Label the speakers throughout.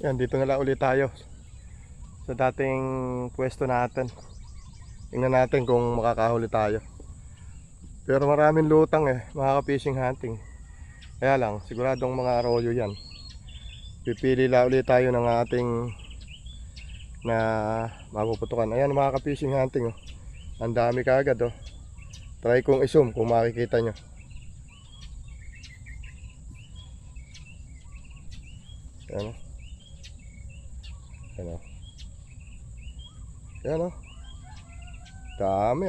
Speaker 1: Yan, dito na lang ulit tayo sa dating pwesto natin. Tingnan natin kung makakahuli tayo. Pero maraming lutang mga ka-fishing hunting. Kaya lang, siguradong mga arroyo yan. Pipili lang ulit tayo ng ating na mapuputukan. Ayan mga ka-fishing hunting. Ang dami kaagad. Try kong i-zoom kung makikita nyo. Ayan. Ayan. Ayan. Dami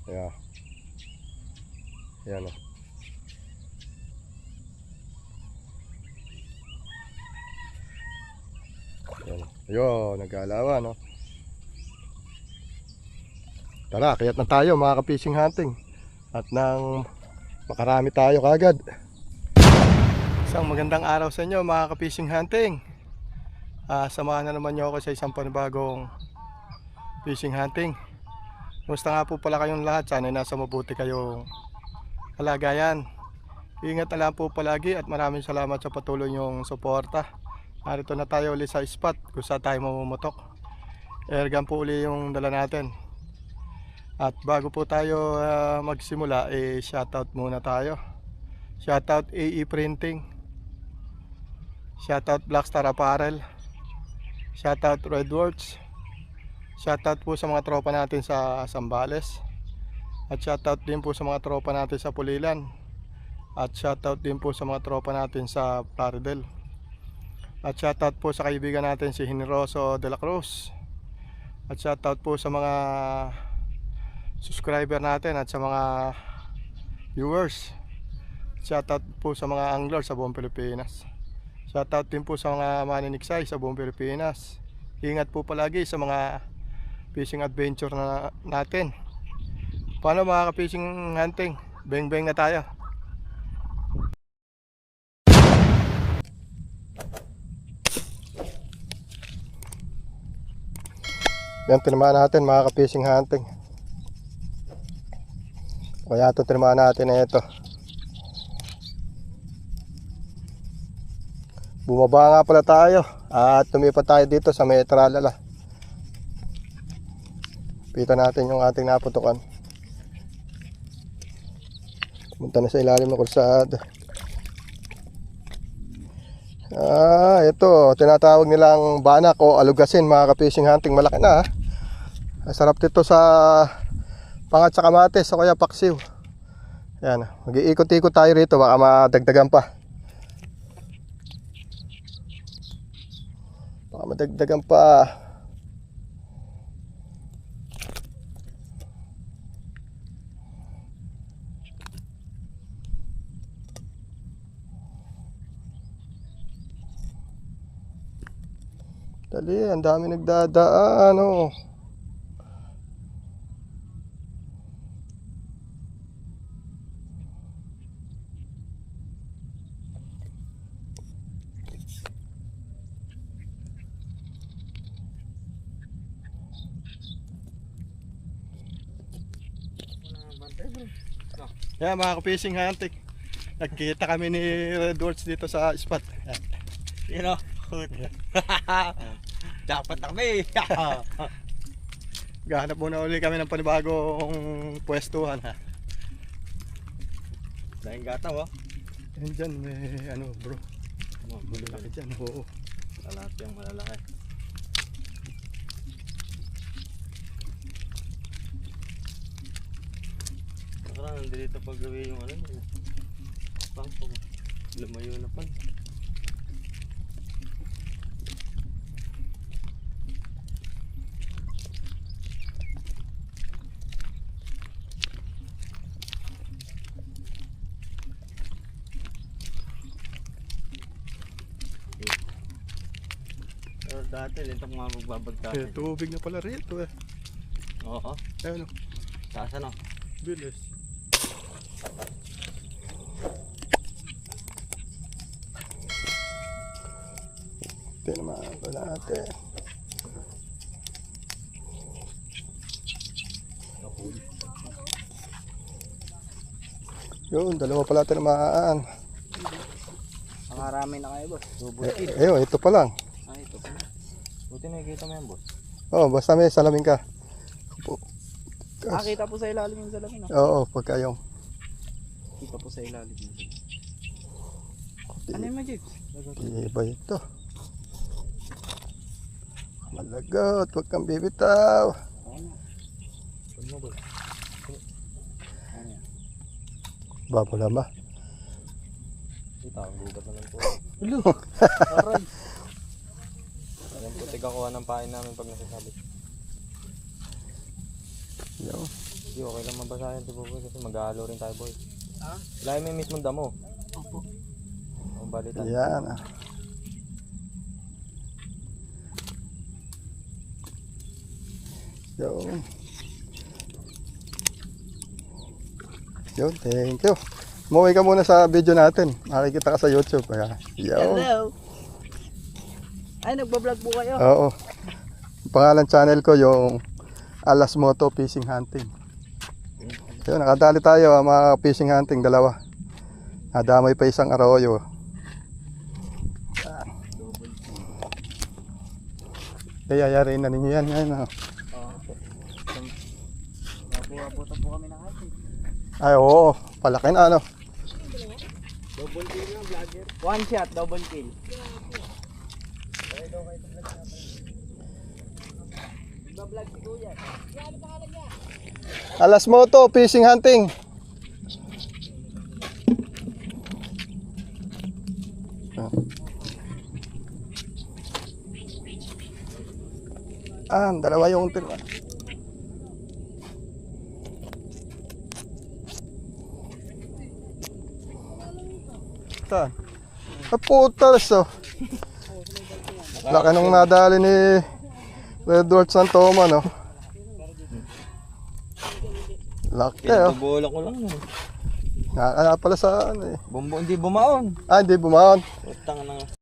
Speaker 1: Ayan. Ayan Ayun, nag-aalawa Tara, kayat na tayo mga ka-fishing hunting. At nang makarami tayo kagad. Isang magandang araw sa inyo mga ka-fishing hunting. Samahan na naman nyo ako sa isang panibagong fishing hunting. Kumusta nga po pala kayong lahat? Sana nasa mabuti kayong kalagayan. Ingat na lang po palagi at maraming salamat sa patuloy nyong suporta. Narito na tayo ulit sa spot kung saan tayo mamumutok. Airgun po ulit yung dala natin. At bago po tayo magsimula, shoutout muna tayo. Shoutout AE Printing, shoutout Blackstar Apparel, shoutout Redwords, shoutout po sa mga tropa natin sa Zambales, at shoutout din po sa mga tropa natin sa Pulilan, at shoutout din po sa mga tropa natin sa Plaridel, at shoutout po sa kaibigan natin si Generoso de la Cruz, at shoutout po sa mga subscriber natin at sa mga viewers. Shoutout po sa mga angler sa buong Pilipinas. Shoutout din po sa mga maniniksay sa buong Pilipinas. Ingat po palagi sa mga fishing adventure natin. Paano mga ka-fishing hunting? Beng beng na tayo. Yan, tinamaan natin mga ka-fishing hunting. Kaya ito tinamaan natin ito. Bumaba nga pala tayo at tumipat tayo dito sa may tralala. Pita natin yung ating naputukan. Pumunta na sa ilalim ng kursada. Ito tinatawag nilang banak o alugasin mga ka-fishing hunting. Malaki na Sarap dito sa pangat sa kamatis o kaya paksiw. Yan, mag-iikot-ikot tayo rito, baka madagdagan pa. Baka madagdagan pa. Dali, ang dami nagdadaan Yan mga ka-fishing hunting. Nagkita kami ni Redwords dito sa spot. Yan.
Speaker 2: Dapat kami.
Speaker 1: Gahanap muna ulit kami ng panibagong pwestuhan
Speaker 2: Dahil gataw
Speaker 1: Yan dyan may bro. Malalaki dyan. Oo.
Speaker 2: Lalaki ang malalaki. Nakaraan nandito paggawi yung pangpong. Lumayo na pa. Pero dati lintang mga magbabagkasin.
Speaker 1: Tubig na pala rito
Speaker 2: Oo.
Speaker 1: Ayun
Speaker 2: Saan
Speaker 1: bilis. Tinamaan pa natin. Yun, dalawa pala tinamaan.
Speaker 3: Nakarami na kayo, boss.
Speaker 2: Double kill.
Speaker 1: Ayun, ito pa lang.
Speaker 2: Ay, ito pa. Buti nakikita mo yan, boss.
Speaker 1: Oh, basta may salamin ka.
Speaker 3: Kita po sa ilalim yung salamin. No?
Speaker 1: Oo, pagka yung
Speaker 3: Kita po sa ilalim yung salamin. Ano yung magic?
Speaker 1: iba ito. Malagot, huwag kang bibitaw.
Speaker 2: Ano mo, boss?
Speaker 3: Ano yan?
Speaker 1: Babala ba?
Speaker 2: Ito, ang gubat na lang po.
Speaker 3: Ulo! Aray!
Speaker 2: Alam po, tigakuha ng pain namin pag nasasabi.
Speaker 1: Yo.
Speaker 2: Hindi, okay lang mabasahin si Boboy kasi mag-aalo rin tayo, boy.
Speaker 3: Ha?
Speaker 2: Ilahin mo yung mismong damo.
Speaker 3: Opo.
Speaker 2: Ang balitan.
Speaker 1: Yan. Ah. Yun. Yun, thank you. Umuwi ka muna sa video natin. Makikita ka sa YouTube. Kaya, yun.
Speaker 3: Hello! Ay, nagbablog po kayo?
Speaker 1: Oo. Ang pangalan channel ko yung Alas Moto Fishing Hunting. Yun, nakadali tayo mga fishing hunting, dalawa. Nadamay pa isang arroyo. Kaya yayarin na ninyo yan. Yan oh.
Speaker 3: Nabuhabutan po kami ng atin.
Speaker 1: Ay, oo. Palaki na ano.
Speaker 3: Double kill na, vlogger. One shot, double kill. Nagbablog si Kuya.
Speaker 1: Alas Moto Fishing Hunting. Dalawa yung until. Saan? Putas oh. Laki nung nadali ni Edward Santoma, no? Laki oh.
Speaker 2: Pinabulak ko lang.
Speaker 1: Nakakala pala sa ano eh.
Speaker 2: Bumbo, hindi bumaon.
Speaker 1: Hindi bumaon.
Speaker 2: Utang na.